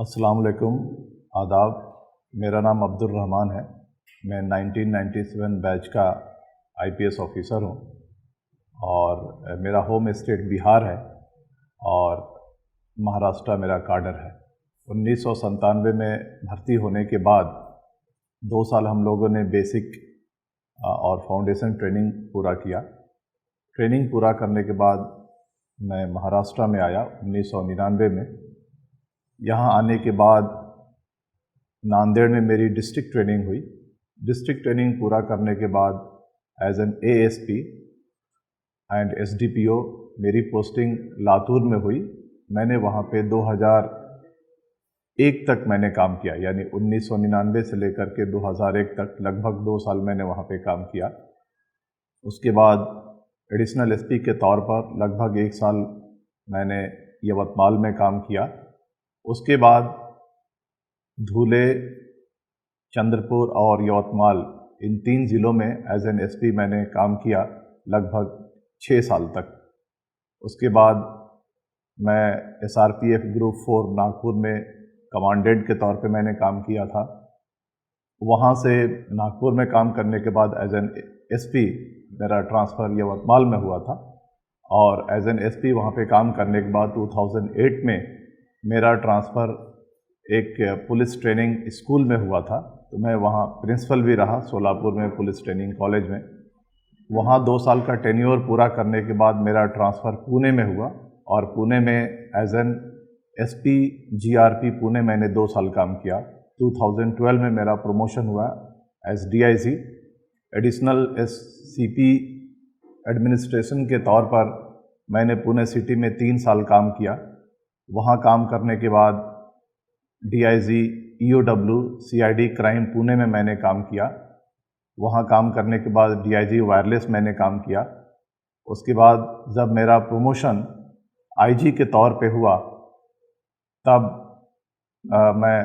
अस्सलाम वालेकुम, आदाब। मेरा नाम अब्दुल रहमान है। मैं 1997 बैच का आईपीएस ऑफिसर हूँ और मेरा होम स्टेट बिहार है और महाराष्ट्र मेरा काडर है। 1997 में भर्ती होने के बाद 2 साल हम लोगों ने बेसिक और फाउंडेशन ट्रेनिंग पूरा किया। ट्रेनिंग पूरा करने के बाद मैं महाराष्ट्र में आया 1999 में। यहाँ आने के बाद नांदेड़ में मेरी डिस्ट्रिक्ट ट्रेनिंग हुई। डिस्ट्रिक्ट ट्रेनिंग पूरा करने के बाद as an ASP and SDPO मेरी पोस्टिंग लातूर में हुई। मैंने वहाँ पे 2001 तक मैंने काम किया, यानी 1999 से लेकर के 2001 तक लगभग 2 साल मैंने वहाँ पे काम किया। उसके बाद एडिशनल एसपी के तौर पर लगभग 1 साल मैंने यवतमाल में काम किया। उसके बाद धुले, चंद्रपुर और यवतमाल, इन 3 ज़िलों में एज एन एसपी मैंने काम किया लगभग 6 साल तक। उसके बाद मैं एसआरपीएफ ग्रुप 4 नागपुर में कमांडेंट के तौर पे मैंने काम किया था। वहाँ से नागपुर में काम करने के बाद एज एन एसपी मेरा ट्रांसफ़र यवतमाल में हुआ था और एज एन एसपी वहाँ पे काम करने के बाद 2008 में मेरा ट्रांसफ़र एक पुलिस ट्रेनिंग स्कूल में हुआ था। तो मैं वहाँ प्रिंसिपल भी रहा सोलापुर में पुलिस ट्रेनिंग कॉलेज में। वहाँ 2 साल का टेन्योर पूरा करने के बाद मेरा ट्रांसफ़र पुणे में हुआ और पुणे में as an SP GRP Pune मैंने 2 साल काम किया। 2012 में मेरा प्रमोशन हुआ as DIG, additional SCP administration के तौर पर मैंने पुणे सिटी में 3 साल काम किया। वहाँ काम करने के बाद DIG EOW CID crime Pune में मैंने काम किया। वहाँ काम करने के बाद डीआईजी वायरलेस मैंने काम किया। उसके बाद जब मेरा प्रमोशन आईजी के तौर पे हुआ तब मैं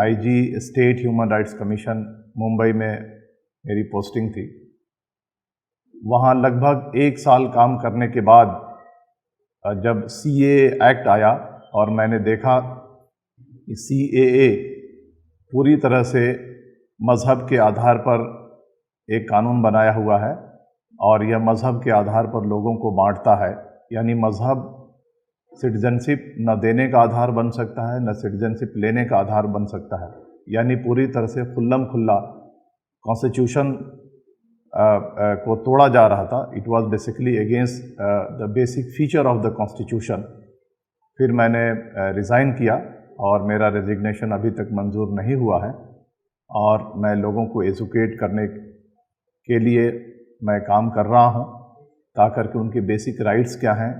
IG state human rights commission Mumbai में मेरी पोस्टिंग थी। वहाँ लगभग 1 साल काम करने के बाद जब सीएए एक्ट आया और मैंने देखा कि सीएए पूरी तरह से मज़हब के आधार पर एक कानून बनाया हुआ है और यह मज़हब के आधार पर लोगों को बांटता है, यानी मज़हब सिटीजनशिप न देने का आधार बन सकता है न सिटीजनशिप लेने का आधार बन सकता है। यानी पूरी तरह से खुल्लम खुल्ला कॉन्स्टिट्यूशन को तोड़ा जा रहा था। It was basically against the basic feature of the constitution. फिर मैंने रिज़ाइन किया और मेरा रेजिग्नेशन अभी तक मंजूर नहीं हुआ है और मैं लोगों को एजुकेट करने के लिए मैं काम कर रहा हूँ ताकि कि उनके बेसिक राइट्स क्या हैं,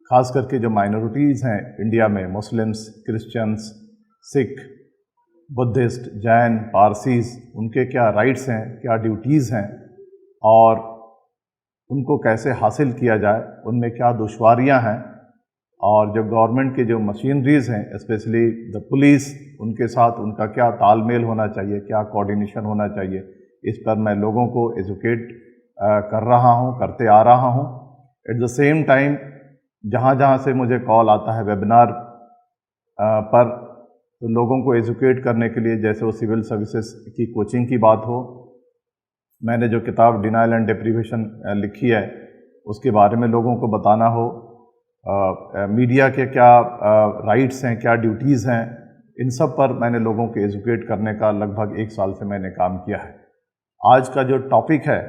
ख़ास करके जो माइनॉरिटीज़ हैं इंडिया में, Muslims, Christians, Sikh, Buddhist, Jain, Parsis, उनके क्या राइट्स हैं, क्या ड्यूटीज़ हैं और उनको कैसे हासिल किया जाए, उनमें क्या दुश्वारियाँ हैं और जो गवर्नमेंट के जो मशीनरीज़ हैं स्पेशली द पुलिस, उनके साथ उनका क्या तालमेल होना चाहिए, क्या कोऑर्डिनेशन होना चाहिए, इस पर मैं लोगों को एजुकेट कर रहा हूँ, करते आ रहा हूँ। एट द सेम टाइम जहाँ जहाँ से मुझे कॉल आता है वेबिनार पर, तो लोगों को एजुकेट करने के लिए, जैसे वो सिविल सर्विसेज की कोचिंग की बात हो, मैंने जो किताब डिनायल एंड डेप्रीवेशन लिखी है उसके बारे में लोगों को बताना हो, मीडिया के क्या राइट्स हैं, क्या ड्यूटीज़ हैं, इन सब पर मैंने लोगों को एजुकेट करने का लगभग 1 साल से मैंने काम किया है। आज का जो टॉपिक है,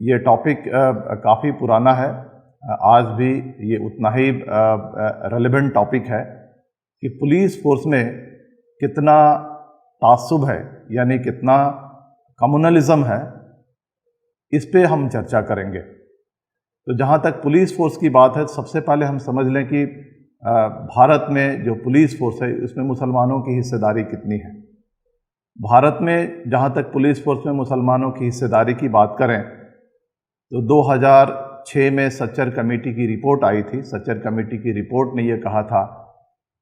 ये टॉपिक काफ़ी पुराना है, आज भी ये उतना ही रेलेवेंट टॉपिक है कि पुलिस फोर्स में कितना तासुब है, यानी कितना कम्युनलिज्म है, इस पे हम चर्चा करेंगे। तो जहाँ तक पुलिस फोर्स की बात है, सबसे पहले हम समझ लें कि भारत में जो पुलिस फोर्स है उसमें मुसलमानों की हिस्सेदारी कितनी है। भारत में जहाँ तक पुलिस फोर्स में मुसलमानों की हिस्सेदारी की बात करें तो 2006 में सच्चर कमेटी की रिपोर्ट आई थी। सच्चर कमेटी की रिपोर्ट ने ये कहा था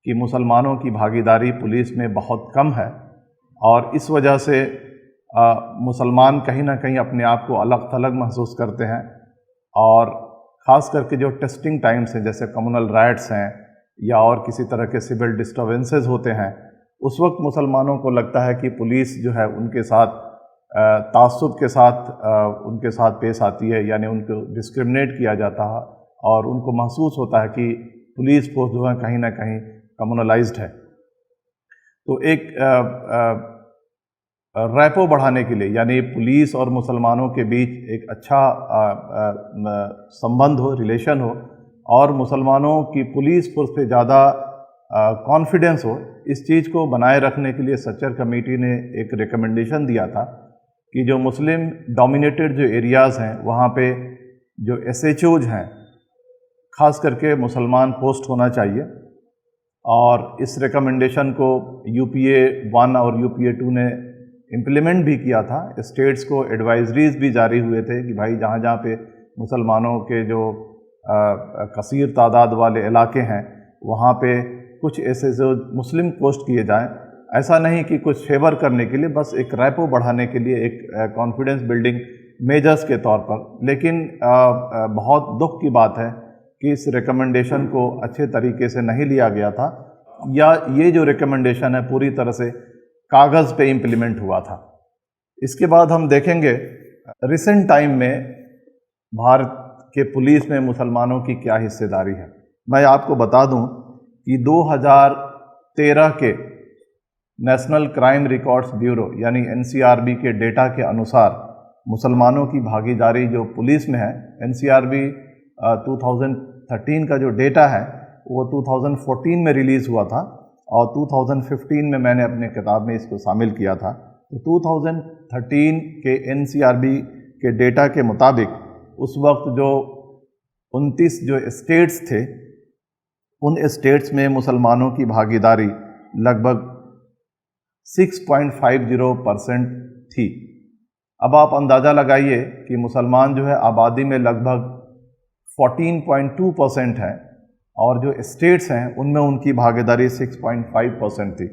कि मुसलमानों की भागीदारी पुलिस में बहुत कम है और इस वजह से मुसलमान कहीं ना कहीं अपने आप को अलग थलग महसूस करते हैं और ख़ास करके जो टेस्टिंग टाइम्स हैं, जैसे कम्युनल राइट्स हैं या और किसी तरह के सिविल डिस्टर्बेंसेस होते हैं, उस वक्त मुसलमानों को लगता है कि पुलिस जो है उनके साथ तासुब के साथ उनके साथ पेश आती है, यानी उनको डिस्क्रिमिनेट किया जाता है और उनको महसूस होता है कि पुलिस फोर्स जो है कहीं ना कहीं कम्युनलाइज्ड है। तो एक रैपो बढ़ाने के लिए, यानी पुलिस और मुसलमानों के बीच एक अच्छा संबंध हो, रिलेशन हो, और मुसलमानों की पुलिस फोर्स पे ज़्यादा कॉन्फिडेंस हो, इस चीज़ को बनाए रखने के लिए सच्चर कमेटी ने एक रिकमेंडेशन दिया था कि जो मुस्लिम डोमिनेटेड जो एरियाज़ हैं वहाँ पे जो SHOs हैं, ख़ास करके मुसलमान पोस्ट होना चाहिए। और इस रिकमेंडेशन को UPA 1 और UPA 2 ने इम्प्लीमेंट भी किया था। स्टेट्स को एडवाइजरीज भी जारी हुए थे कि भाई जहाँ जहाँ पे मुसलमानों के जो कसीर तादाद वाले इलाके हैं वहाँ पे कुछ ऐसे जो मुस्लिम पोस्ट किए जाएं। ऐसा नहीं कि कुछ फेवर करने के लिए, बस एक रैपो बढ़ाने के लिए, एक कॉन्फिडेंस बिल्डिंग मेजर्स के तौर पर। लेकिन बहुत दुख की बात है कि इस रिकमेंडेशन को अच्छे तरीके से नहीं लिया गया था, या ये जो रिकमेंडेशन है पूरी तरह से कागज़ पे इम्प्लीमेंट हुआ था। इसके बाद हम देखेंगे रिसेंट टाइम में भारत के पुलिस में मुसलमानों की क्या हिस्सेदारी है। मैं आपको बता दूं कि 2013 के नेशनल क्राइम रिकॉर्ड्स ब्यूरो यानी NCRB के डेटा के अनुसार मुसलमानों की भागीदारी जो पुलिस में है, NCRB 2013 का जो डेटा है वो 2014 में रिलीज़ हुआ था और 2015 में मैंने अपने किताब में इसको शामिल किया था। तो 2013 के NCRB के डेटा के मुताबिक उस वक्त जो 29 जो स्टेट्स थे, उन स्टेट्स में मुसलमानों की भागीदारी लगभग 6.50% थी। अब आप अंदाज़ा लगाइए कि मुसलमान जो है आबादी में लगभग 14.2% है और जो स्टेट्स हैं उनमें उनकी भागीदारी 6.5% थी।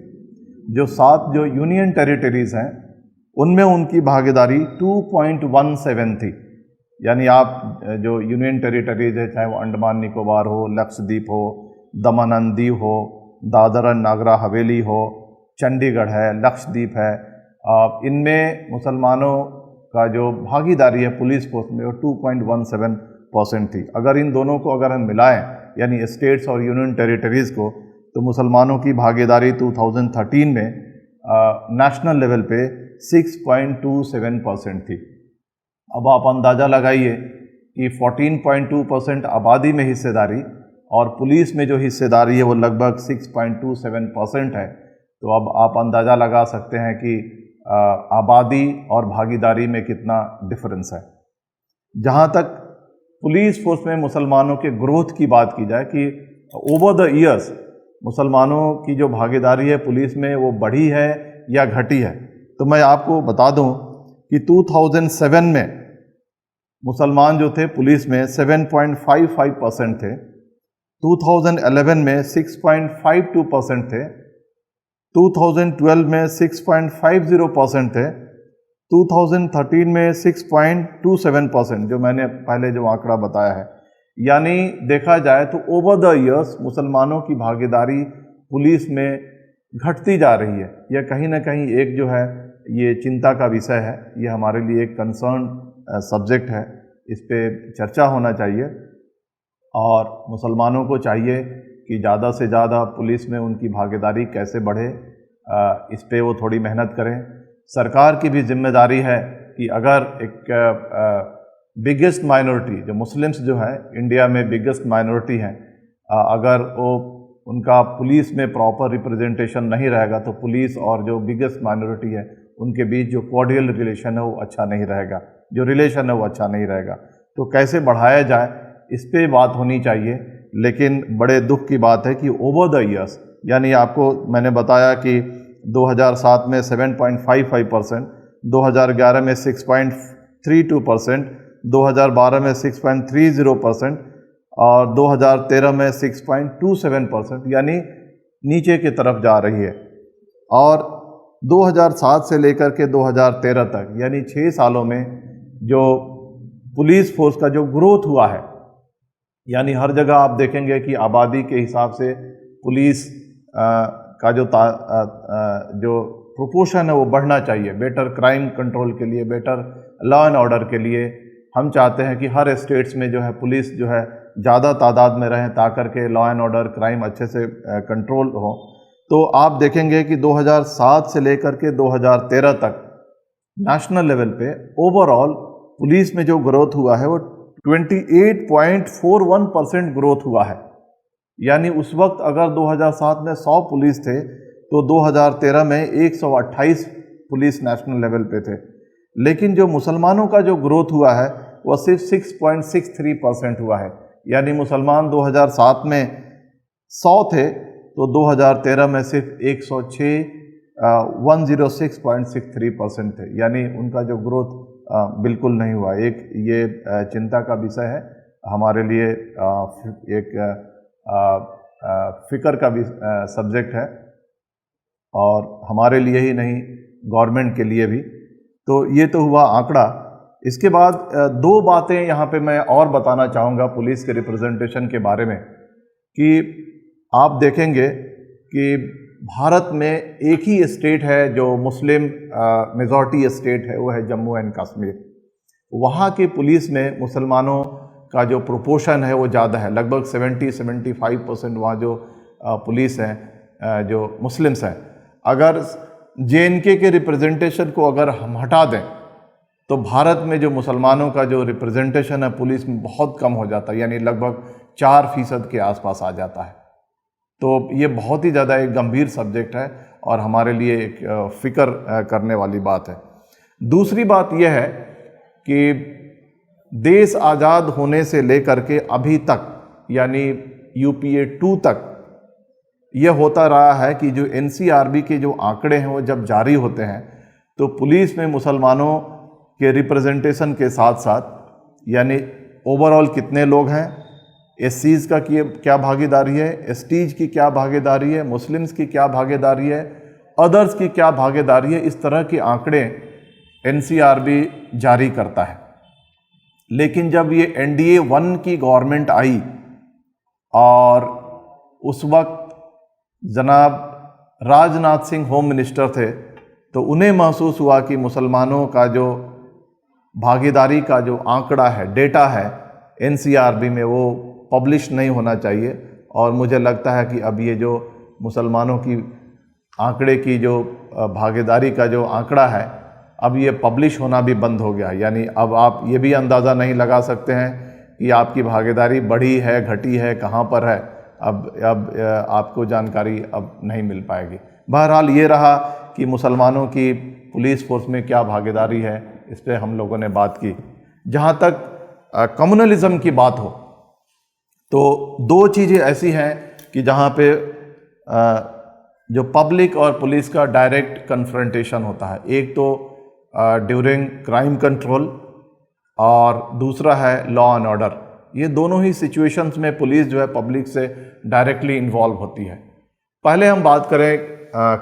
जो 7 जो यूनियन टेरिटरीज़ हैं उनमें उनकी भागीदारी 2.17 थी। यानी आप जो यूनियन टेरिटरीज है, चाहे वो अंडमान निकोबार हो, लक्षद्वीप हो, दमन एंड दीव हो, दादर एंड नागरा हवेली हो, चंडीगढ़ है, लक्षद्वीप है, इनमें मुसलमानों का जो भागीदारी है पुलिस फोर्स में वो 2.17% थी। अगर इन दोनों को अगर हम मिलाएं, यानी स्टेट्स और यूनियन टेरिटरीज़ को, तो मुसलमानों की भागीदारी 2013 में नेशनल लेवल पे 6.27% थी। अब आप अंदाज़ा लगाइए कि 14.2% आबादी में हिस्सेदारी और पुलिस में जो हिस्सेदारी है वो लगभग 6.27% है। तो अब आप अंदाज़ा लगा सकते हैं कि आबादी और भागीदारी में कितना डिफरेंस है। जहाँ तक पुलिस फोर्स में मुसलमानों के ग्रोथ की बात की जाए कि ओवर द ईयर्स मुसलमानों की जो भागीदारी है पुलिस में वो बढ़ी है या घटी है, तो मैं आपको बता दूं कि 2007 में मुसलमान जो थे पुलिस में 7.55% थे, 2011 में 6.52% थे, 2012 में 6.50% थे, 2013 में 6.27%, जो मैंने पहले जो आंकड़ा बताया है। यानी देखा जाए तो ओवर द ईयर्स मुसलमानों की भागीदारी पुलिस में घटती जा रही है। यह कहीं ना कहीं एक जो है ये चिंता का विषय है, ये हमारे लिए एक कंसर्न सब्जेक्ट है, इस पे चर्चा होना चाहिए और मुसलमानों को चाहिए कि ज़्यादा से ज़्यादा पुलिस में उनकी भागीदारी कैसे बढ़े, इस पे वो थोड़ी मेहनत करें। सरकार की भी जिम्मेदारी है कि अगर एक बिगेस्ट माइनॉरिटी जो मुस्लिम्स जो है इंडिया में बिगेस्ट माइनॉरिटी हैं, अगर वो उनका पुलिस में प्रॉपर रिप्रेजेंटेशन नहीं रहेगा तो पुलिस और जो बिगेस्ट माइनॉरिटी है उनके बीच जो कॉर्डियल रिलेशन है वो अच्छा नहीं रहेगा, जो रिलेशन है वो अच्छा नहीं रहेगा। तो कैसे बढ़ाया जाए इस पे बात होनी चाहिए। लेकिन बड़े दुख की बात है कि ओवर द ईयर्स, यानी आपको मैंने बताया कि 2007 में 7.55%, 2011 में 6.32%, 2012 में 6.30% और 2013 में 6.27%, यानी नीचे की तरफ जा रही है। और 2007 से लेकर के 2013 तक यानी 6 सालों में जो पुलिस फोर्स का जो ग्रोथ हुआ है, यानी हर जगह आप देखेंगे कि आबादी के हिसाब से पुलिस का जो प्रोपोर्शन है वो बढ़ना चाहिए, बेटर क्राइम कंट्रोल के लिए, बेटर लॉ एंड ऑर्डर के लिए। हम चाहते हैं कि हर स्टेट्स में जो है पुलिस जो है ज़्यादा तादाद में रहें ताकि के लॉ एंड ऑर्डर क्राइम अच्छे से कंट्रोल हो। तो आप देखेंगे कि 2007 से लेकर के 2013 तक नेशनल लेवल पे ओवरऑल पुलिस में जो ग्रोथ हुआ है वो 28.41% ग्रोथ हुआ है। यानी उस वक्त अगर 2007 में 100 पुलिस थे तो 2013 में 128 पुलिस नेशनल लेवल पे थे। लेकिन जो मुसलमानों का जो ग्रोथ हुआ है वह सिर्फ 6.63% हुआ है। यानी मुसलमान 2007 में 100 थे तो 2013 में सिर्फ 106.63% थे। यानी उनका जो ग्रोथ बिल्कुल नहीं हुआ। एक ये चिंता का विषय है हमारे लिए, एक फिक्र का भी सब्जेक्ट है और हमारे लिए ही नहीं गवर्नमेंट के लिए भी। तो ये तो हुआ आंकड़ा। इसके बाद दो बातें यहाँ पे मैं और बताना चाहूँगा पुलिस के रिप्रेजेंटेशन के बारे में कि आप देखेंगे कि भारत में एक ही स्टेट है जो मुस्लिम मेजॉरिटी स्टेट है, वो है जम्मू एंड कश्मीर। वहाँ की पुलिस में मुसलमानों का जो प्रोपोर्शन है वो ज़्यादा है, लगभग 70-75% वहाँ जो पुलिस हैं जो मुस्लिम्स हैं। अगर JNK के रिप्रेजेंटेशन को अगर हम हटा दें तो भारत में जो मुसलमानों का जो रिप्रेजेंटेशन है पुलिस में बहुत कम हो जाता है, यानी लगभग 4% के आसपास आ जाता है। तो ये बहुत ही ज़्यादा एक गंभीर सब्जेक्ट है और हमारे लिए एक फ़िक्र करने वाली बात है। दूसरी बात यह है कि देश आज़ाद होने से लेकर के अभी तक यानी UPA 2 तक यह होता रहा है कि जो NCRB के जो आंकड़े हैं वो जब जारी होते हैं तो पुलिस में मुसलमानों के रिप्रेजेंटेशन के साथ साथ यानी ओवरऑल कितने लोग हैं, SCs का क्या भागीदारी है, STs की क्या भागीदारी है, मुस्लिम्स की क्या भागीदारी है, अदर्स की क्या भागीदारी है, इस तरह के आंकड़े NCRB जारी करता है। लेकिन जब ये NDA 1 की गवर्नमेंट आई और उस वक्त जनाब राजनाथ सिंह होम मिनिस्टर थे तो उन्हें महसूस हुआ कि मुसलमानों का जो भागीदारी का जो आंकड़ा है, डेटा है NCRB में, वो पब्लिश नहीं होना चाहिए। और मुझे लगता है कि अब ये जो मुसलमानों की आंकड़े की जो भागीदारी का जो आंकड़ा है अब ये पब्लिश होना भी बंद हो गया। यानी अब आप ये भी अंदाज़ा नहीं लगा सकते हैं कि आपकी भागीदारी बढ़ी है, घटी है, कहाँ पर है। अब आपको जानकारी अब नहीं मिल पाएगी। बहरहाल ये रहा कि मुसलमानों की पुलिस फोर्स में क्या भागीदारी है, इस पर हम लोगों ने बात की। जहाँ तक कम्युनलिज्म की बात हो तो दो चीज़ें ऐसी हैं कि जहाँ पे जो पब्लिक और पुलिस का डायरेक्ट कन्फ्रंटेशन होता है। एक तो ड्यूरिंग क्राइम कंट्रोल और दूसरा है लॉ एंड ऑर्डर। ये दोनों ही सिचुएशंस में पुलिस जो है पब्लिक से डायरेक्टली इन्वॉल्व होती है। पहले हम बात करें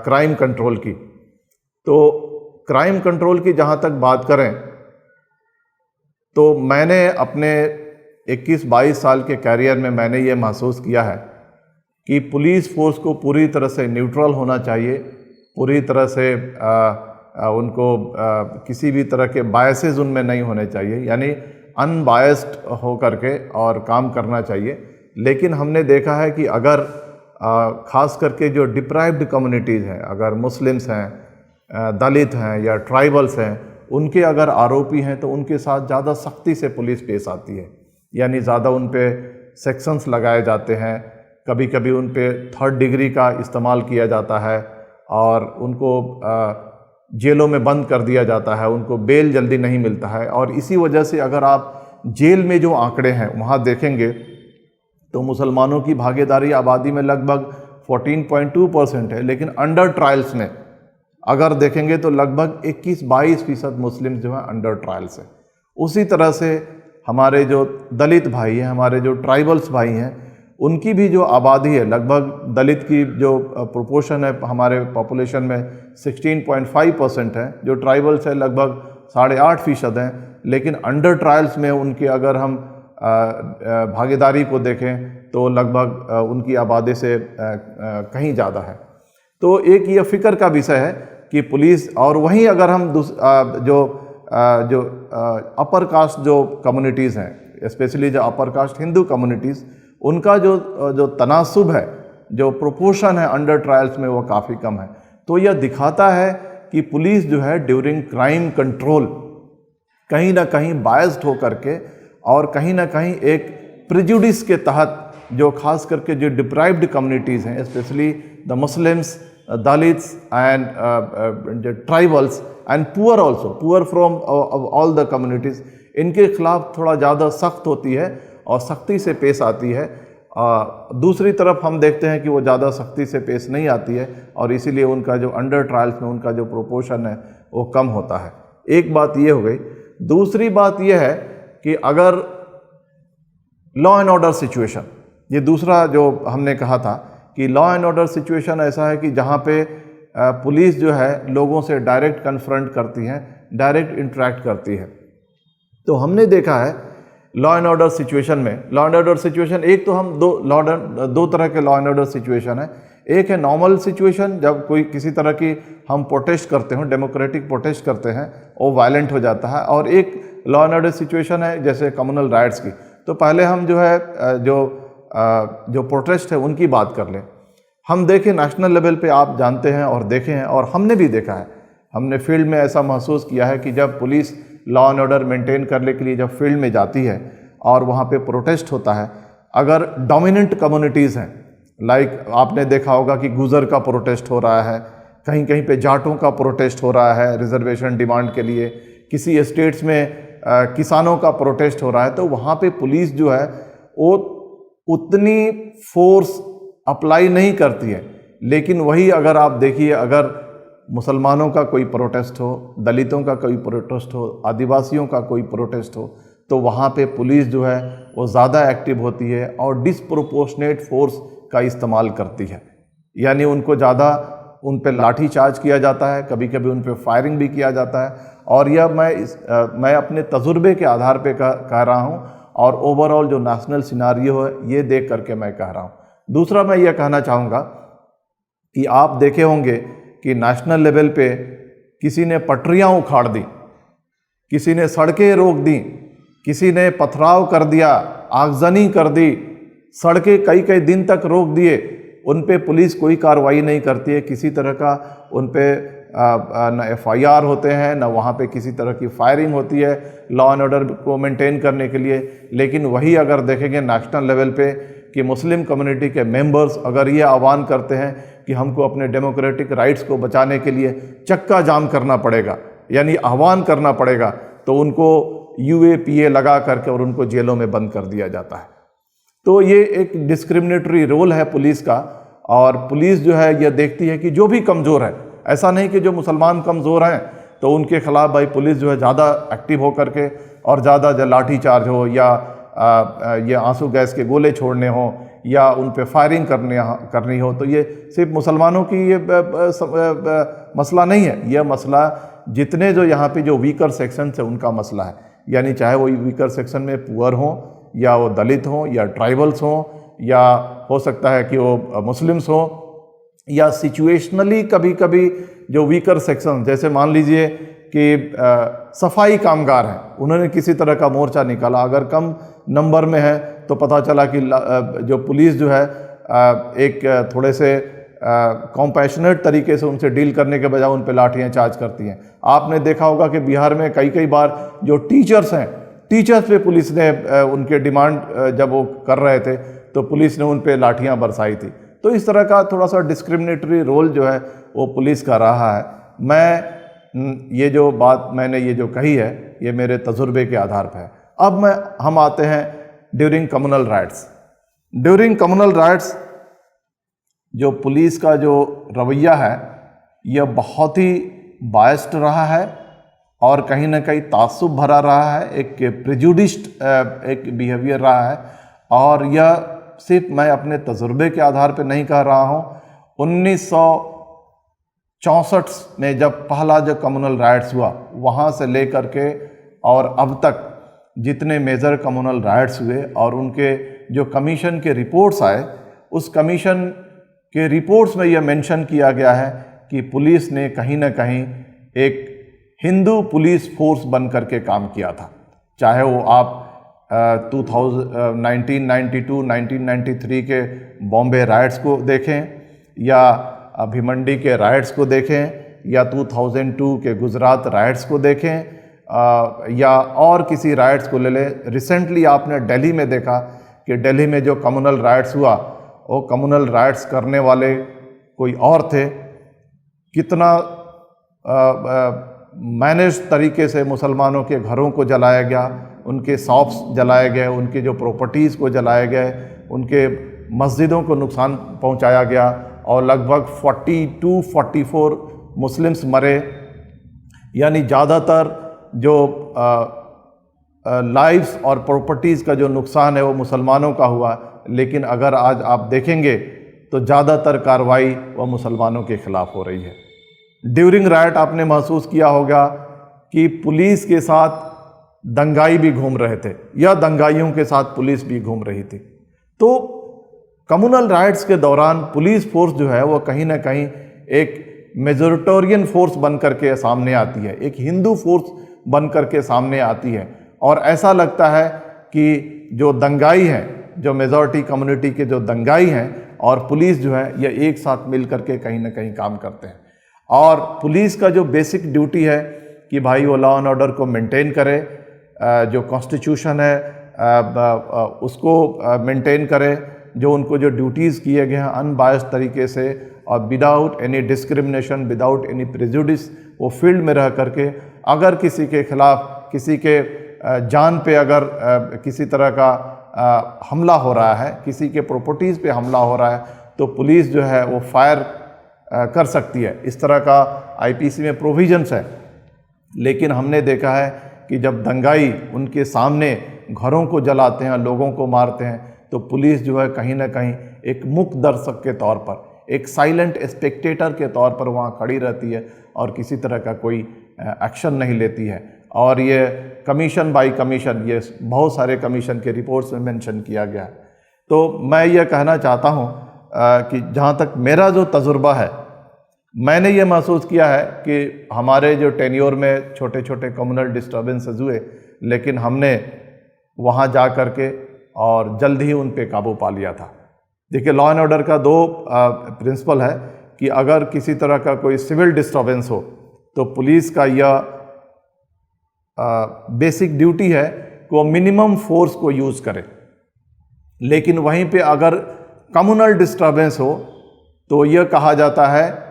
क्राइम कंट्रोल की, तो क्राइम कंट्रोल की जहाँ तक बात करें तो मैंने अपने 21-22 साल के कैरियर में मैंने ये महसूस किया है कि पुलिस फोर्स को पूरी तरह से न्यूट्रल होना चाहिए, पूरी तरह से उनको किसी भी तरह के बायसेस उनमें नहीं होने चाहिए, यानी अनबायस्ड हो करके और काम करना चाहिए। लेकिन हमने देखा है कि अगर ख़ास करके जो डिप्राइव्ड कम्युनिटीज़ हैं, अगर मुस्लिम्स हैं, दलित हैं या ट्राइबल्स हैं, उनके अगर आरोपी हैं तो उनके साथ ज़्यादा सख्ती से पुलिस पेश आती है। यानी ज़्यादा उन पे सेक्शंस लगाए जाते हैं, कभी कभी उन पे 3rd डिग्री का इस्तेमाल किया जाता है और उनको जेलों में बंद कर दिया जाता है, उनको बेल जल्दी नहीं मिलता है। और इसी वजह से अगर आप जेल में जो आंकड़े हैं वहाँ देखेंगे तो मुसलमानों की भागीदारी आबादी में लगभग 14.2% है, लेकिन अंडर ट्रायल्स में अगर देखेंगे तो लगभग 21-22% मुस्लिम जो है अंडर ट्रायल्स है। उसी तरह से हमारे जो दलित भाई हैं, हमारे जो ट्राइबल्स भाई हैं, उनकी भी जो आबादी है, लगभग दलित की जो प्रोपोर्शन है हमारे पॉपुलेशन में 16.5% है, जो ट्राइबल्स है लगभग 8.5% हैं। लेकिन अंडर ट्रायल्स में उनके अगर हम भागीदारी को देखें तो लगभग उनकी आबादी से कहीं ज़्यादा है। तो एक ये फ़िक्र का विषय है कि पुलिस, और वहीं अगर हम जो अपर कास्ट जो कम्युनिटीज़ हैं, स्पेशली जो अपर कास्ट हिंदू कम्युनिटीज़, उनका जो तनासुब है, जो प्रोपोर्शन है अंडर ट्रायल्स में, वो काफ़ी कम है। तो यह दिखाता है कि पुलिस जो है ड्यूरिंग क्राइम कंट्रोल कहीं ना कहीं बायस्ड हो करके और कहीं ना कहीं एक प्रिजुडिस के तहत, जो खास करके जो डिप्राइव्ड कम्युनिटीज़ हैं, specially the Muslims, Dalits and tribals and poor also, poor from all the communities, इनके खिलाफ थोड़ा ज़्यादा सख्त होती है और सख्ती से पेश आती है। दूसरी तरफ हम देखते हैं कि वो ज़्यादा सख्ती से पेश नहीं आती है और इसीलिए उनका जो अंडर ट्रायल्स में उनका जो प्रोपोर्शन है वो कम होता है। एक बात ये हो गई। दूसरी बात ये है कि अगर लॉ एंड ऑर्डर सिचुएशन, ये दूसरा जो हमने कहा था कि लॉ एंड ऑर्डर सिचुएशन ऐसा है कि जहाँ पे पुलिस जो है लोगों से डायरेक्ट कन्फ्रंट करती है, डायरेक्ट इंटरेक्ट करती है। तो हमने देखा है लॉ एंड ऑर्डर सिचुएशन में, लॉ एंड ऑर्डर सिचुएशन, एक तो हम दो तरह के लॉ एंड ऑर्डर सिचुएशन है। एक है नॉर्मल सिचुएशन, जब कोई किसी तरह की हम प्रोटेस्ट करते हैं, डेमोक्रेटिक प्रोटेस्ट करते हैं, वो वायलेंट हो जाता है। और एक लॉ एंड ऑर्डर सिचुएशन है जैसे कम्युनल राइट्स की। तो पहले हम जो है जो प्रोटेस्ट है उनकी बात कर लें। हम देखें नेशनल लेवल पे, आप जानते हैं और देखे हैं और हमने भी देखा है, हमने फील्ड में ऐसा महसूस किया है कि जब police law and order maintain करने के लिए जब फील्ड में जाती है और वहाँ पे प्रोटेस्ट होता है, अगर डोमिनेंट कम्युनिटीज़ हैं, लाइक आपने देखा होगा कि गुजर का प्रोटेस्ट हो रहा है, कहीं कहीं पे जाटों का प्रोटेस्ट हो रहा है रिजर्वेशन डिमांड के लिए, किसी स्टेट्स में किसानों का प्रोटेस्ट हो रहा है, तो वहाँ पे पुलिस जो है वो उतनी फोर्स अप्लाई नहीं करती है। लेकिन वही अगर आप देखिए, अगर मुसलमानों का कोई प्रोटेस्ट हो, दलितों का कोई प्रोटेस्ट हो, आदिवासियों का कोई प्रोटेस्ट हो, तो वहाँ पे पुलिस जो है वो ज़्यादा एक्टिव होती है और डिसप्रोपोर्शनेट फोर्स का इस्तेमाल करती है। यानी उनको ज़्यादा, उन पे लाठी चार्ज किया जाता है, कभी कभी उन पे फायरिंग भी किया जाता है। और यह मैं अपने तजुर्बे के आधार पे कह रहा हूँ और ओवरऑल जो नेशनल सिनारियो है ये देख करके मैं कह रहा हूँ। दूसरा मैं ये कहना चाहूँगा कि आप देखे होंगे कि नेशनल लेवल पे किसी ने पटरियाँ उखाड़ दी, किसी ने सड़कें रोक दी, किसी ने पथराव कर दिया, आगजनी कर दी, सड़कें कई कई दिन तक रोक दिए, उन पे पुलिस कोई कार्रवाई नहीं करती है, किसी तरह का उन पे न FIR होते हैं, न वहाँ पे किसी तरह की फायरिंग होती है लॉ एंड ऑर्डर को मेंटेन करने के लिए। लेकिन वही अगर देखेंगे नेशनल लेवल पे कि मुस्लिम कम्युनिटी के मेंबर्स अगर ये आह्वान करते हैं कि हमको अपने डेमोक्रेटिक राइट्स को बचाने के लिए चक्का जाम करना पड़ेगा, यानी आह्वान करना पड़ेगा, तो उनको UAPA लगा करके और उनको जेलों में बंद कर दिया जाता है। तो ये एक डिस्क्रिमिनेटरी रोल है पुलिस का। और पुलिस जो है यह देखती है कि जो भी कमज़ोर है, ऐसा नहीं कि जो मुसलमान कमज़ोर हैं तो उनके खिलाफ भाई पुलिस जो है ज़्यादा एक्टिव हो करके और ज़्यादा जो लाठी चार्ज हो या ये आंसू गैस के गोले छोड़ने हो या उन पे फायरिंग करनी हो। तो ये सिर्फ मुसलमानों की ये मसला नहीं है, यह मसला जितने जो यहाँ पे जो वीकर सेक्शन है उनका मसला है। यानी चाहे वो वीकर सेक्शन में पुअर हों या वो दलित हों या ट्राइबल्स हों या हो सकता है कि वो मुस्लिम्स हों या सिचुएशनली कभी कभी जो वीकर सेक्शन, जैसे मान लीजिए कि सफाई कामगार हैं, उन्होंने किसी तरह का मोर्चा निकाला, अगर कम नंबर में है तो पता चला कि जो पुलिस जो है एक थोड़े से कॉम्पैशनेट तरीके से उनसे डील करने के बजाय उन पे लाठियाँ चार्ज करती हैं। आपने देखा होगा कि बिहार में कई बार जो टीचर्स हैं, टीचर्स पे पुलिस ने उनके डिमांड जब वो कर रहे थे तो पुलिस ने उन पे लाठियाँ बरसाई थी। तो इस तरह का थोड़ा सा डिस्क्रिमिनेटरी रोल जो है वो पुलिस का रहा है। मैं ये जो बात मैंने ये जो कही है ये मेरे तजुर्बे के आधार पर है। अब हम आते हैं during communal riots. During communal riots जो पुलिस का जो रवैया है यह बहुत ही बायस्ड रहा है और कहीं ना कहीं तासुब भरा रहा है, एक प्रेजुडिस्ड एक बिहेवियर रहा है। और यह सिर्फ मैं अपने तजुर्बे के आधार पर नहीं कह रहा हूँ। 1964 में जब पहला जो कम्युनल राइट्स हुआ वहाँ से लेकर के और अब तक जितने मेजर कम्युनल राइट्स हुए और उनके जो कमीशन के रिपोर्ट्स आए, उस कमीशन के रिपोर्ट्स में यह मेंशन किया गया है कि पुलिस ने कहीं ना कहीं एक हिंदू पुलिस फोर्स बन करके काम किया था। चाहे वो आप 1992, 1993 के बॉम्बे राइट्स को देखें, या भिवंडी के राइट्स को देखें, या 2002 के गुजरात राइट्स को देखें, या और किसी राइट्स को ले लें। रिसेंटली आपने दिल्ली में देखा कि दिल्ली में जो कम्युनल राइट्स हुआ, वो कम्युनल राइट्स करने वाले कोई और थे। कितना मैनेज तरीके से मुसलमानों के घरों को जलाया गया, उनके शॉप्स जलाए गए, उनके जो प्रॉपर्टीज़ को जलाए गए, उनके मस्जिदों को नुकसान पहुंचाया गया, और लगभग 42-44 मुस्लिम्स मरे। यानी ज़्यादातर जो लाइव्स और प्रॉपर्टीज़ का जो नुकसान है वो मुसलमानों का हुआ। लेकिन अगर आज आप देखेंगे तो ज़्यादातर कार्रवाई वह मुसलमानों के ख़िलाफ़ हो रही है। ड्यूरिंग राइट आपने महसूस किया होगा कि पुलिस के साथ दंगाई भी घूम रहे थे, या दंगाइयों के साथ पुलिस भी घूम रही थी। तो कम्युनल राइट्स के दौरान पुलिस फोर्स जो है वो कहीं ना कहीं एक मेजोरिटेरियन फोर्स बन करके सामने आती है, एक हिंदू फोर्स बन करके सामने आती है। और ऐसा लगता है कि जो दंगाई हैं, जो मेजॉरिटी कम्युनिटी के जो दंगाई हैं और पुलिस जो है, ये एक साथ मिल करके कहीं ना कहीं काम करते हैं। और पुलिस का जो बेसिक ड्यूटी है कि भाई वो लॉ एंड ऑर्डर को मेंटेन करे, जो कॉन्स्टिट्यूशन है उसको मेंटेन करे, जो उनको जो ड्यूटीज़ किए गए हैं अनबायस्ड तरीके से और without any discrimination, without any prejudice, वो फील्ड में रह करके अगर किसी के खिलाफ, किसी के जान पे अगर किसी तरह का हमला हो रहा है, किसी के प्रॉपर्टीज़ पे हमला हो रहा है, तो पुलिस जो है वो फायर कर सकती है। इस तरह का आईपीसी में प्रोविजंस है। लेकिन हमने देखा है कि जब दंगाई उनके सामने घरों को जलाते हैं, लोगों को मारते हैं, तो पुलिस जो है कहीं ना कहीं एक मुक्त दर्शक के तौर पर, एक साइलेंट स्पेक्टेटर के तौर पर वहाँ खड़ी रहती है और किसी तरह का कोई एक्शन नहीं लेती है। और ये कमीशन बाय कमीशन, ये बहुत सारे कमीशन के रिपोर्ट्स में मेंशन किया गया है। तो मैं ये कहना चाहता हूँ कि जहाँ तक मेरा जो तजुर्बा है, मैंने ये महसूस किया है कि हमारे जो टेन्योर में छोटे छोटे कम्युनल डिस्टर्बेंसेस हुए, लेकिन हमने वहाँ जा कर के और जल्द ही उन पे काबू पा लिया था। देखिए, लॉ एंड ऑर्डर का दो प्रिंसिपल है कि अगर किसी तरह का कोई सिविल डिस्टर्बेंस हो तो पुलिस का यह बेसिक ड्यूटी है कि वो मिनिमम फोर्स को यूज़ करे। लेकिन वहीं पे अगर कम्युनल डिस्टर्बेंस हो तो यह कहा जाता है,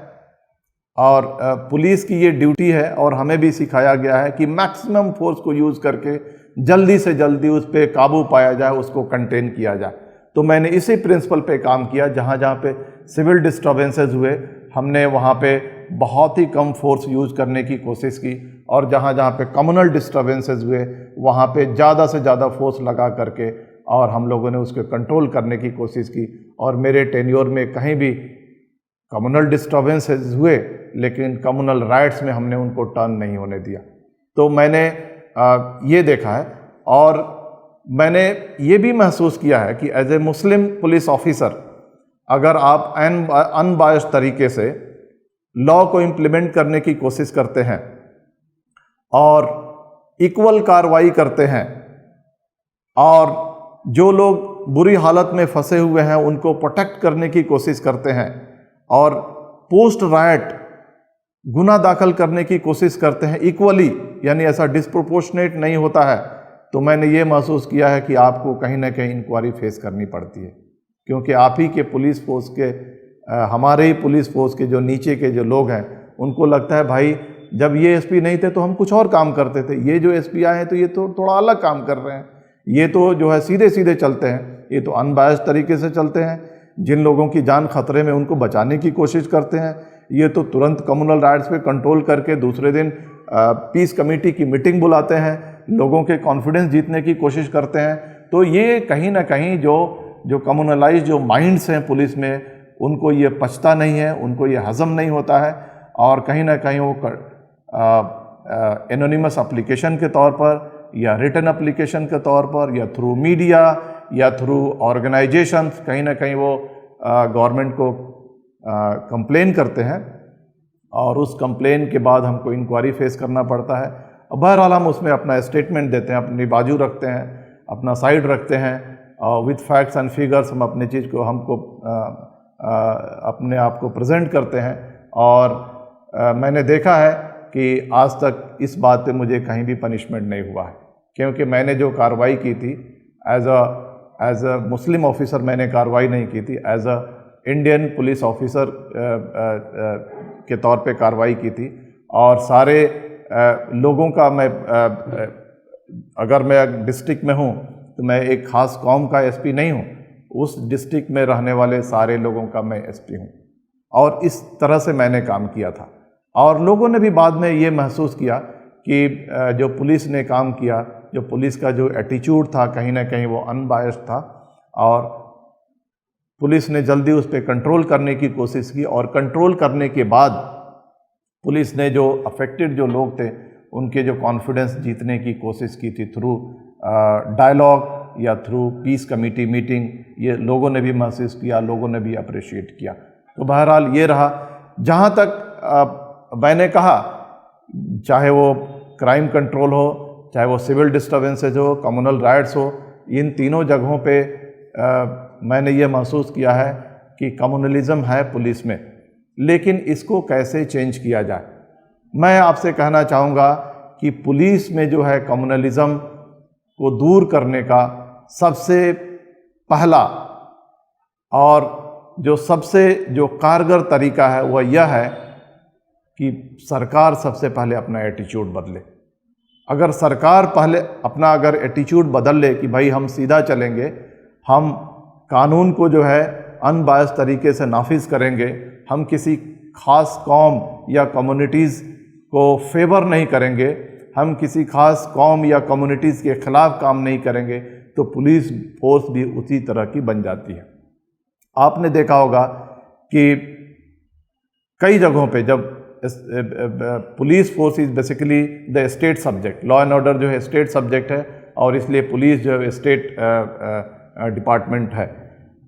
और पुलिस की ये ड्यूटी है और हमें भी सिखाया गया है कि मैक्सिमम फोर्स को यूज़ करके जल्दी से जल्दी उस पर काबू पाया जाए, उसको कंटेन किया जाए। तो मैंने इसी प्रिंसिपल पे काम किया। जहाँ जहाँ पे सिविल डिस्टर्बेंसेस हुए, हमने वहाँ पे बहुत ही कम फोर्स यूज़ करने की कोशिश की, और जहाँ जहाँ पे कम्युनल डिस्टर्बेंसेस हुए वहाँ पे ज़्यादा से ज़्यादा फोर्स लगा करके और हम लोगों ने उसको कंट्रोल करने की कोशिश की। और मेरे टेन्योर में कहीं भी कम्युनल डिस्टर्बेंसेस हुए, लेकिन कम्युनल राइट्स में हमने उनको टर्न नहीं होने दिया। तो मैंने ये देखा है, और मैंने ये भी महसूस किया है कि as a Muslim police officer, अगर आप अनबायस्ड तरीके से लॉ को इम्प्लीमेंट करने की कोशिश करते हैं और इक्वल कार्रवाई करते हैं, और जो लोग बुरी हालत में फंसे हुए हैं उनको प्रोटेक्ट करने की कोशिश करते हैं, और पोस्ट राइट गुना दाखिल करने की कोशिश करते हैं इक्वली, यानी ऐसा डिस्प्रोपोर्शनेट नहीं होता है, तो मैंने ये महसूस किया है कि आपको कहीं ना कहीं इंक्वायरी फेस करनी पड़ती है। क्योंकि आप ही के पुलिस फोर्स के, हमारे ही पुलिस फोर्स के जो नीचे के जो लोग हैं, उनको लगता है भाई जब ये एसपी नहीं थे तो हम कुछ और काम करते थे, ये जो एसपी आए हैं तो ये तो थोड़ा अलग काम कर रहे हैं, ये तो जो है सीधे सीधे चलते हैं, ये तो अनबायस्ड तरीके से चलते हैं, जिन लोगों की जान खतरे में उनको बचाने की कोशिश करते हैं, ये तो तुरंत कम्युनल राइट्स पे कंट्रोल करके दूसरे दिन पीस कमेटी की मीटिंग बुलाते हैं, लोगों के कॉन्फिडेंस जीतने की कोशिश करते हैं। तो ये कहीं ना कहीं जो कम्युनलाइज जो माइंड्स हैं पुलिस में, उनको ये पचता नहीं है, उनको ये हजम नहीं होता है, और कहीं ना कहीं वो एनोनिमस एप्लीकेशन के तौर पर, या रिटन एप्लीकेशन के तौर पर, या थ्रू मीडिया, या थ्रू ऑर्गेनाइजेशंस कहीं ना कहीं वो गवर्नमेंट को कंप्लेन करते हैं और उस कंप्लेन के बाद हमको इंक्वायरी फेस करना पड़ता है। बहरहाल हम उसमें अपना स्टेटमेंट देते हैं, अपनी बाजू रखते हैं, अपना साइड रखते हैं, विथ फैक्ट्स एंड फिगर्स हम अपनी चीज़ को अपने आप को प्रेजेंट करते हैं। और मैंने देखा है कि आज तक इस बात पे मुझे कहीं भी पनिशमेंट नहीं हुआ है, क्योंकि मैंने जो कार्रवाई की थी एज अ मुस्लिम ऑफिसर मैंने कार्रवाई नहीं की थी, as a Indian police officer के तौर पे कार्रवाई की थी। और सारे लोगों का मैं अगर मैं डिस्ट्रिक्ट में हूँ तो मैं एक ख़ास कौम का एसपी नहीं हूँ, उस डिस्ट्रिक्ट में रहने वाले सारे लोगों का मैं एसपी हूँ। और इस तरह से मैंने काम किया था और लोगों ने भी बाद में ये महसूस किया कि जो पुलिस ने काम किया, जो पुलिस का जो एटीट्यूड था कहीं ना कहीं वो अनबायस्ड था और पुलिस ने जल्दी उस पर कंट्रोल करने की कोशिश की। और कंट्रोल करने के बाद पुलिस ने जो अफेक्टेड जो लोग थे उनके जो कॉन्फिडेंस जीतने की कोशिश की थी थ्रू डायलॉग या थ्रू पीस कमेटी मीटिंग, ये लोगों ने भी महसूस किया, लोगों ने भी अप्रिशिएट किया। तो बहरहाल ये रहा। जहाँ तक मैंने कहा, चाहे वो क्राइम कंट्रोल हो, चाहे वो सिविल डिस्टर्बेंसेज हो, कम्युनल राइट्स हो, इन तीनों जगहों पे मैंने ये महसूस किया है कि कम्युनलिज्म है पुलिस में, लेकिन इसको कैसे चेंज किया जाए। मैं आपसे कहना चाहूँगा कि पुलिस में जो है कम्युनलिज्म को दूर करने का सबसे पहला और जो सबसे जो कारगर तरीका है वह यह है कि सरकार सबसे पहले अपना एटीट्यूड बदले। अगर सरकार पहले अपना अगर एटीट्यूड बदल ले कि भाई हम सीधा चलेंगे, हम कानून को जो है अनबायस्ड तरीके से नाफिज करेंगे, हम किसी खास कौम या कम्युनिटीज़ को फेवर नहीं करेंगे, हम किसी खास कौम या कम्युनिटीज़ के ख़िलाफ़ काम नहीं करेंगे, तो पुलिस फोर्स भी उसी तरह की बन जाती है। आपने देखा होगा कि कई जगहों पे जब police force is basically the state subject, law and order जो है स्टेट सब्जेक्ट है और इसलिए पुलिस जो है स्टेट डिपार्टमेंट है।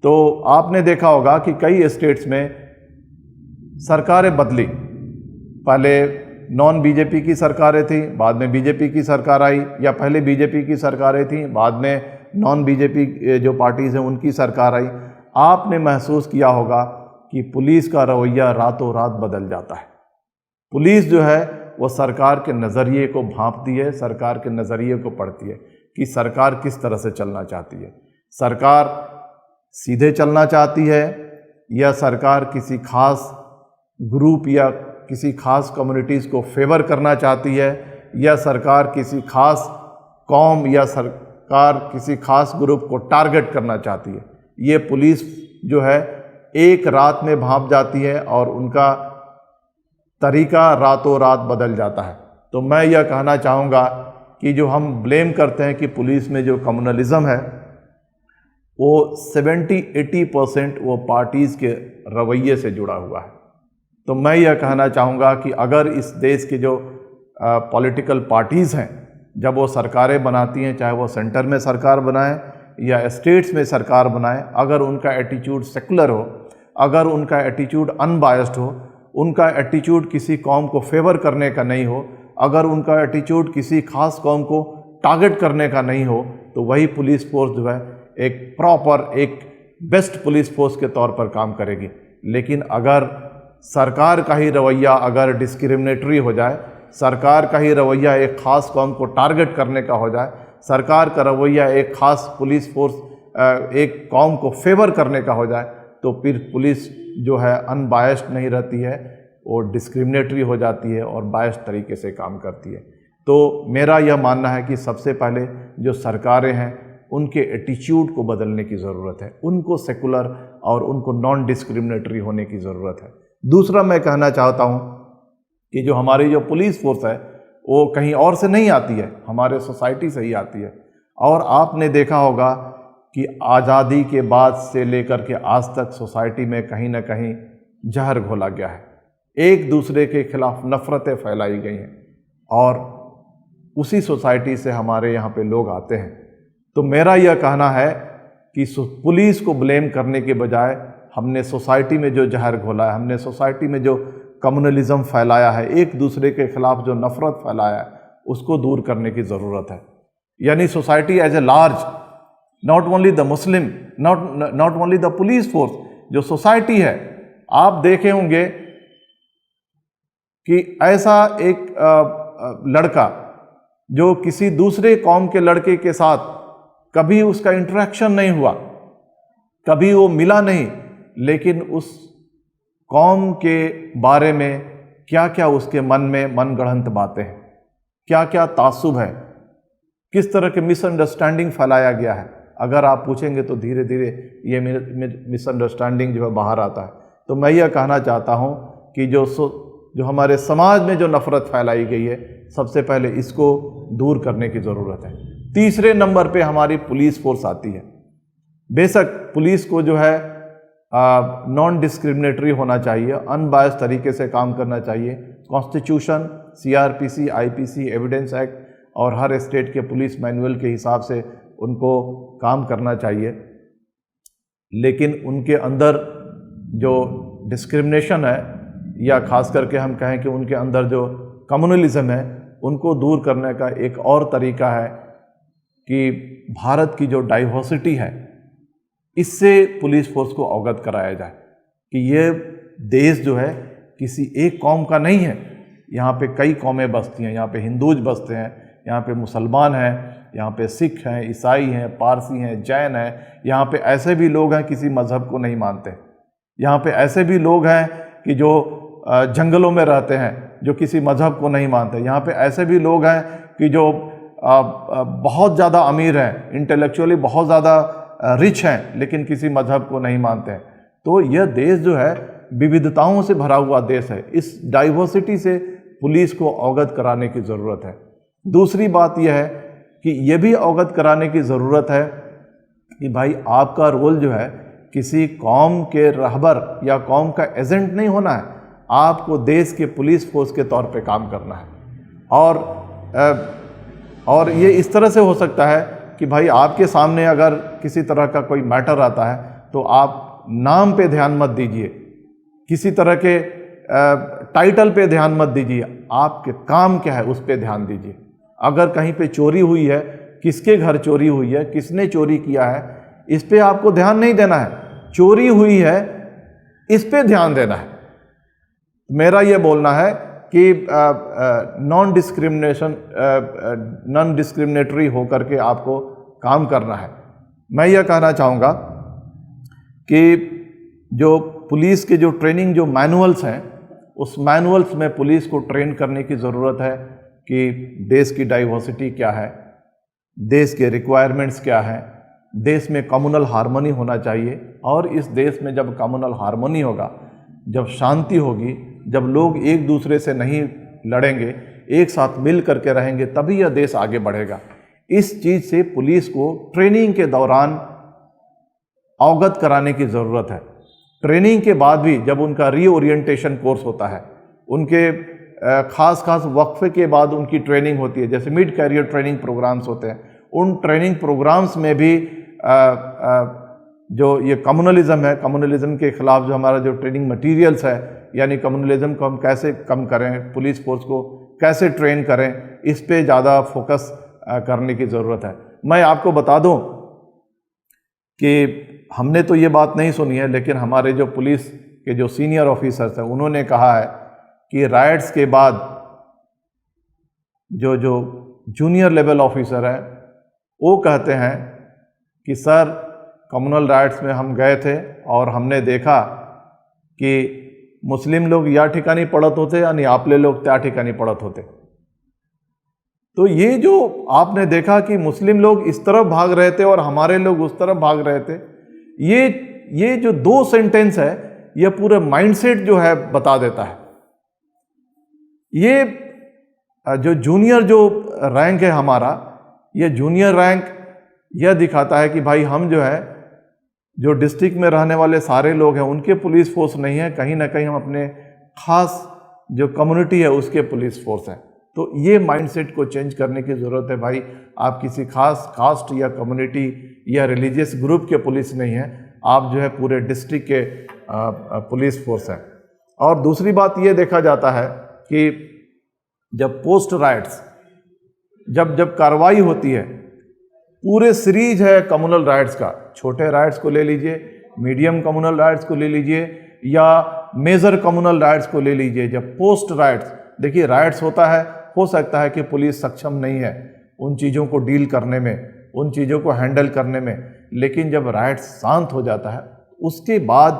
तो आपने देखा होगा कि कई स्टेट्स में सरकारें बदली, पहले नॉन बीजेपी की सरकारें थी, बाद में बीजेपी की सरकार आई, या पहले बीजेपी की सरकारें थी, बाद में नॉन बीजेपी जो पार्टीज़ हैं उनकी सरकार आई। आपने महसूस किया होगा कि पुलिस का रवैया रातों रात बदल जाता है। पुलिस जो है वो सरकार के नज़रिए को भांपती है, सरकार के नज़रिए को पढ़ती है कि सरकार किस तरह से चलना चाहती है। सरकार सीधे चलना चाहती है या सरकार किसी खास ग्रुप या किसी खास कम्युनिटीज़ को फेवर करना चाहती है, या सरकार किसी खास कौम या सरकार किसी खास ग्रुप को टारगेट करना चाहती है। ये पुलिस जो है एक रात में भांप जाती है और उनका तरीका रातों रात बदल जाता है। तो मैं यह कहना चाहूँगा कि जो हम ब्लेम करते हैं कि पुलिस में जो कम्युनलिज्म है वो 70-80% वो पार्टीज़ के रवैये से जुड़ा हुआ है। तो मैं यह कहना चाहूँगा कि अगर इस देश के जो पॉलिटिकल पार्टीज़ हैं, जब वो सरकारें बनाती हैं, चाहे वो सेंटर में सरकार बनाएं या स्टेट्स में सरकार बनाएं, अगर उनका एटीट्यूड सेकुलर हो, अगर उनका एटीट्यूड अनबायस्ड हो, उनका एटीट्यूड किसी कौम को फेवर करने का नहीं हो, अगर उनका एटीट्यूड किसी खास कौम को टारगेट करने का नहीं हो, तो वही पुलिस फोर्स जो है एक प्रॉपर, एक बेस्ट पुलिस फोर्स के तौर पर काम करेगी। लेकिन अगर सरकार का ही रवैया अगर डिस्क्रिमिनेटरी हो जाए, सरकार का ही रवैया एक ख़ास कौम को टारगेट करने का हो जाए, सरकार का रवैया एक ख़ास पुलिस फोर्स एक कौम को फेवर करने का हो जाए, तो फिर पुलिस जो है अनबायस्ड नहीं रहती है, वो डिस्क्रिमिनेटरी हो जाती है और बायस्ड तरीके से काम करती है। तो मेरा यह मानना है कि सबसे पहले जो सरकारें हैं उनके एटीट्यूड को बदलने की ज़रूरत है, उनको सेकुलर और उनको नॉन डिस्क्रिमिनेटरी होने की ज़रूरत है। दूसरा मैं कहना चाहता हूँ कि जो हमारी जो पुलिस फोर्स है वो कहीं और से नहीं आती है, हमारे सोसाइटी से ही आती है। और आपने देखा होगा कि आज़ादी के बाद से लेकर के आज तक सोसाइटी में कहीं ना कहीं जहर घोला गया है, एक दूसरे के खिलाफ नफ़रतें फैलाई गई हैं और उसी सोसाइटी से हमारे यहाँ पे लोग आते हैं। तो मेरा यह कहना है कि पुलिस को ब्लेम करने के बजाय हमने सोसाइटी में जो जहर घोला है, हमने सोसाइटी में जो कम्युनलिज्म फैलाया है, एक दूसरे के खिलाफ जो नफरत फैलाया है, उसको दूर करने की ज़रूरत है। यानी society as a large, not only the Muslim, not only the police force, जो सोसाइटी है। आप देखे होंगे कि ऐसा एक लड़का जो किसी दूसरे कौम के लड़के के साथ कभी उसका इंटरेक्शन नहीं हुआ, कभी वो मिला नहीं, लेकिन उस कौम के बारे में क्या क्या उसके मन में मनगढ़ंत बातें हैं, क्या क्या तासुब है, किस तरह के मिसअंडरस्टैंडिंग फैलाया गया है। अगर आप पूछेंगे तो धीरे धीरे ये मिसअंडरस्टैंडिंग जो है बाहर आता है। तो मैं यह कहना चाहता हूँ कि जो हमारे समाज में जो नफ़रत फैलाई गई है, सबसे पहले इसको दूर करने की ज़रूरत है। तीसरे नंबर पे हमारी पुलिस फोर्स आती है। बेशक पुलिस को जो है नॉन डिस्क्रिमिनेटरी होना चाहिए, अनबायस तरीके से काम करना चाहिए। Constitution, CrPC, IPC, evidence act और हर स्टेट के पुलिस मैनुअल के हिसाब से उनको काम करना चाहिए। लेकिन उनके अंदर जो डिस्क्रिमिनेशन है, या ख़ास करके हम कहें कि उनके अंदर जो कम्युनलिज्म है, उनको दूर करने का एक और तरीका है कि भारत की जो डाइवर्सिटी है, इससे पुलिस फोर्स को अवगत कराया जाए कि ये देश जो है किसी एक कौम का नहीं है। यहाँ पे कई कौमें बसती हैं, यहाँ पे हिंदूज बसते हैं, यहाँ पे मुसलमान हैं, यहाँ पे सिख हैं, ईसाई हैं, पारसी हैं, जैन हैं। यहाँ पे ऐसे भी लोग हैं किसी मज़हब को नहीं मानते। यहाँ पे ऐसे भी लोग हैं कि जो जंगलों में रहते हैं, जो किसी मज़हब को नहीं मानते। यहाँ पे ऐसे भी लोग हैं कि जो बहुत ज़्यादा अमीर हैं, इंटेलेक्चुअली बहुत ज़्यादा रिच हैं, लेकिन किसी मज़हब को नहीं मानते हैं। तो यह देश जो है विविधताओं से भरा हुआ देश है। इस डाइवर्सिटी से पुलिस को अवगत कराने की ज़रूरत है। दूसरी बात यह है कि यह भी अवगत कराने की ज़रूरत है कि भाई आपका रोल जो है किसी कौम के रहबर या कौम का एजेंट नहीं होना है, आपको देश के पुलिस फोर्स के तौर पे काम करना है। और ये इस तरह से हो सकता है कि भाई आपके सामने अगर किसी तरह का कोई मैटर आता है तो आप नाम पे ध्यान मत दीजिए, किसी तरह के टाइटल पे ध्यान मत दीजिए, आपके काम क्या है उस पे ध्यान दीजिए। अगर कहीं पे चोरी हुई है, किसके घर चोरी हुई है, किसने चोरी किया है, इस पे आपको ध्यान नहीं देना है। चोरी हुई है, इस पे ध्यान देना है। मेरा ये बोलना है कि नॉन डिस्क्रिमिनेटरी होकर के आपको काम करना है। मैं यह कहना चाहूँगा कि जो पुलिस के जो ट्रेनिंग जो मैनुअल्स हैं, उस मैनुअल्स में पुलिस को ट्रेन करने की ज़रूरत है कि देश की डाइवर्सिटी क्या है, देश के रिक्वायरमेंट्स क्या है, देश में कम्युनल हार्मनी होना चाहिए। और इस देश में जब कम्युनल हार्मनी होगा, जब शांति होगी, जब लोग एक दूसरे से नहीं लड़ेंगे, एक साथ मिल करके रहेंगे, तभी यह देश आगे बढ़ेगा। इस चीज़ से पुलिस को ट्रेनिंग के दौरान अवगत कराने की ज़रूरत है। ट्रेनिंग के बाद भी जब उनका रीओरिएंटेशन कोर्स होता है, उनके खास वक्फे के बाद उनकी ट्रेनिंग होती है, जैसे मिड कैरियर ट्रेनिंग प्रोग्राम्स होते हैं, उन ट्रेनिंग प्रोग्राम्स में भी जो ये कम्युनलिज्म है, कम्युनलिज्म के ख़िलाफ़ जो हमारा जो ट्रेनिंग मटेरियल्स है, यानी कम्युनलिज्म को हम कैसे कम करें, पुलिस फोर्स को कैसे ट्रेन करें, इस पे ज़्यादा फोकस करने की ज़रूरत है। मैं आपको बता दूं कि हमने तो ये बात नहीं सुनी है, लेकिन हमारे जो पुलिस के जो सीनियर ऑफिसर्स हैं, उन्होंने कहा है कि राइट्स के बाद जो जूनियर लेवल ऑफिसर हैं, वो कहते हैं कि सर कम्युनल राइट्स में हम गए थे और हमने देखा कि मुस्लिम लोग या ठिकानी पड़त होते यानी आपले लोग त्या ठिकानी पड़त होते। तो ये जो आपने देखा कि मुस्लिम लोग इस तरफ भाग रहे थे और हमारे लोग उस तरफ भाग रहे थे, ये जो दो सेंटेंस है, ये पूरे माइंडसेट जो है बता देता है। ये जो जूनियर जो रैंक है हमारा, ये जूनियर रैंक यह दिखाता है कि भाई हम जो है, जो डिस्ट्रिक्ट में रहने वाले सारे लोग हैं, उनके पुलिस फोर्स नहीं है, कहीं ना कहीं हम अपने खास जो कम्युनिटी है उसके पुलिस फोर्स हैं। तो ये माइंडसेट को चेंज करने की ज़रूरत है भाई। आप किसी खास कास्ट या कम्युनिटी या रिलीजियस ग्रुप के पुलिस नहीं हैं, आप जो है पूरे डिस्ट्रिक्ट के पुलिस फोर्स हैं। और दूसरी बात ये देखा जाता है कि जब पोस्ट राइट्स जब कार्रवाई होती है, पूरे सीरीज है कम्युनल राइट्स का, छोटे राइट्स को ले लीजिए, मीडियम कम्युनल राइट्स को ले लीजिए या मेजर कम्युनल राइट्स को ले लीजिए। जब पोस्ट राइट्स, देखिए राइट्स होता है, हो सकता है कि पुलिस सक्षम नहीं है उन चीज़ों को डील करने में, उन चीज़ों को हैंडल करने में, लेकिन जब राइट्स शांत हो जाता है उसके बाद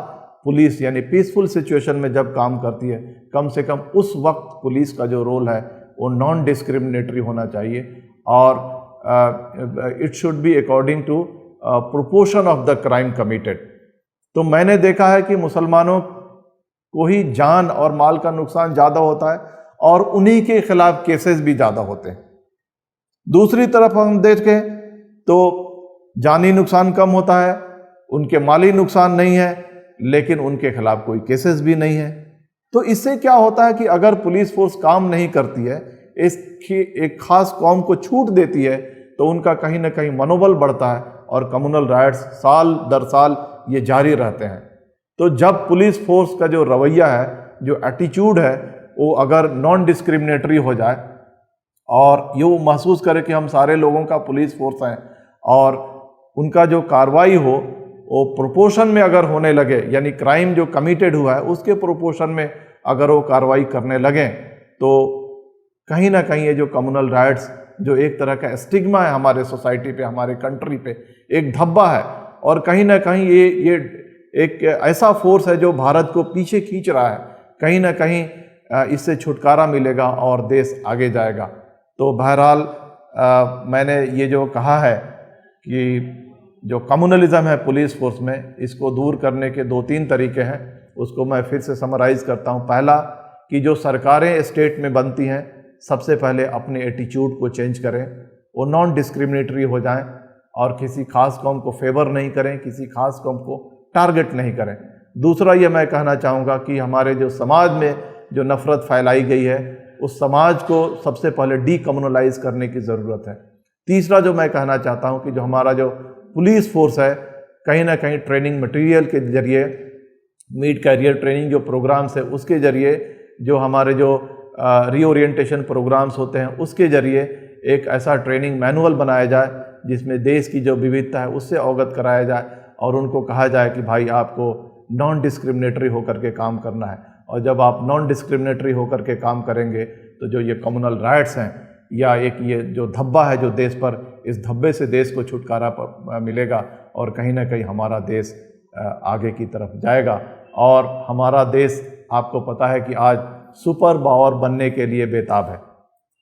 पुलिस यानी पीसफुल सिचुएशन में जब काम करती है, कम से कम उस वक्त पुलिस का जो रोल है वो नॉन डिस्क्रिमिनेटरी होना चाहिए और it should be according to proportion of the crime committed. तो मैंने देखा है कि मुसलमानों को ही जान और माल का नुकसान ज़्यादा होता है और उन्हीं के खिलाफ केसेस भी ज़्यादा होते हैं। दूसरी तरफ हम देखें तो जानी नुकसान कम होता है, उनके माली नुकसान नहीं है, लेकिन उनके खिलाफ कोई केसेस भी नहीं है। तो इससे क्या होता है कि अगर पुलिस फोर्स काम नहीं करती है, एक खास कौम को छूट देती है, तो उनका कहीं ना कहीं मनोबल बढ़ता है और कम्युनल राइट्स साल दर साल ये जारी रहते हैं। तो जब पुलिस फोर्स का जो रवैया है, जो एटीट्यूड है, वो अगर नॉन डिस्क्रिमिनेटरी हो जाए और ये वो महसूस करे कि हम सारे लोगों का पुलिस फोर्स हैं और उनका जो कार्रवाई हो वो प्रोपोर्शन में अगर होने लगे, यानी क्राइम जो कमिटेड हुआ है उसके प्रोपोर्शन में अगर वो कार्रवाई करने लगें, तो कहीं ना कहीं ये जो कम्युनल राइट्स जो एक तरह का स्टिग्मा है हमारे सोसाइटी पे, हमारे कंट्री पे, एक धब्बा है और कहीं ना कहीं ये एक ऐसा फोर्स है जो भारत को पीछे खींच रहा है, कहीं ना कहीं इससे छुटकारा मिलेगा और देश आगे जाएगा। तो बहरहाल मैंने ये जो कहा है कि जो कम्युनलिज्म है पुलिस फोर्स में, इसको दूर करने के 2-3 तरीके हैं, उसको मैं फिर से समराइज़ करता हूँ। पहला कि जो सरकारें स्टेट में बनती हैं, सबसे पहले अपने एटीट्यूड को चेंज करें, वो नॉन डिस्क्रिमिनेटरी हो जाएं और किसी खास कौम को फेवर नहीं करें, किसी खास कौम को टारगेट नहीं करें। दूसरा ये मैं कहना चाहूँगा कि हमारे जो समाज में जो नफ़रत फैलाई गई है, उस समाज को सबसे पहले डीकम्युनलाइज करने की ज़रूरत है। तीसरा जो मैं कहना चाहता हूँ कि जो हमारा जो पुलिस फोर्स है, कहीं ना कहीं ट्रेनिंग मटेरियल के जरिए, मिड कैरियर ट्रेनिंग जो प्रोग्राम्स है उसके ज़रिए, जो हमारे जो रीओरिएंटेशन प्रोग्राम्स होते हैं उसके ज़रिए एक ऐसा ट्रेनिंग मैनुअल बनाया जाए जिसमें देश की जो विविधता है उससे अवगत कराया जाए और उनको कहा जाए कि भाई आपको नॉन डिस्क्रिमिनेटरी होकर के काम करना है। और जब आप नॉन डिस्क्रिमिनेटरी होकर के काम करेंगे तो जो ये कम्युनल राइट्स हैं या एक ये जो धब्बा है जो देश पर, इस धब्बे से देश को छुटकारा मिलेगा और कहीं ना कहीं हमारा देश आगे की तरफ जाएगा। और हमारा देश, आपको पता है कि आज सुपर पावर बनने के लिए बेताब है।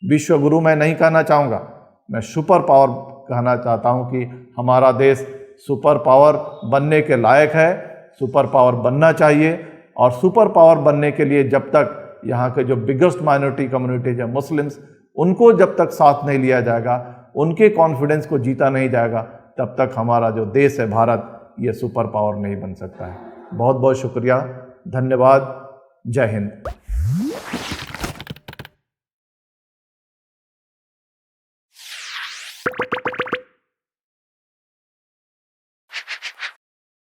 विश्व गुरु मैं नहीं कहना चाहूँगा, मैं सुपर पावर कहना चाहता हूँ कि हमारा देश सुपर पावर बनने के लायक है, सुपर पावर बनना चाहिए। और सुपर पावर बनने के लिए जब तक यहाँ के जो बिगेस्ट माइनॉरिटी कम्युनिटीज है मुस्लिम्स, उनको जब तक साथ नहीं लिया जाएगा, उनके कॉन्फिडेंस को जीता नहीं जाएगा, तब तक हमारा जो देश है भारत, ये सुपर पावर नहीं बन सकता है। बहुत बहुत शुक्रिया, धन्यवाद, जय हिंद।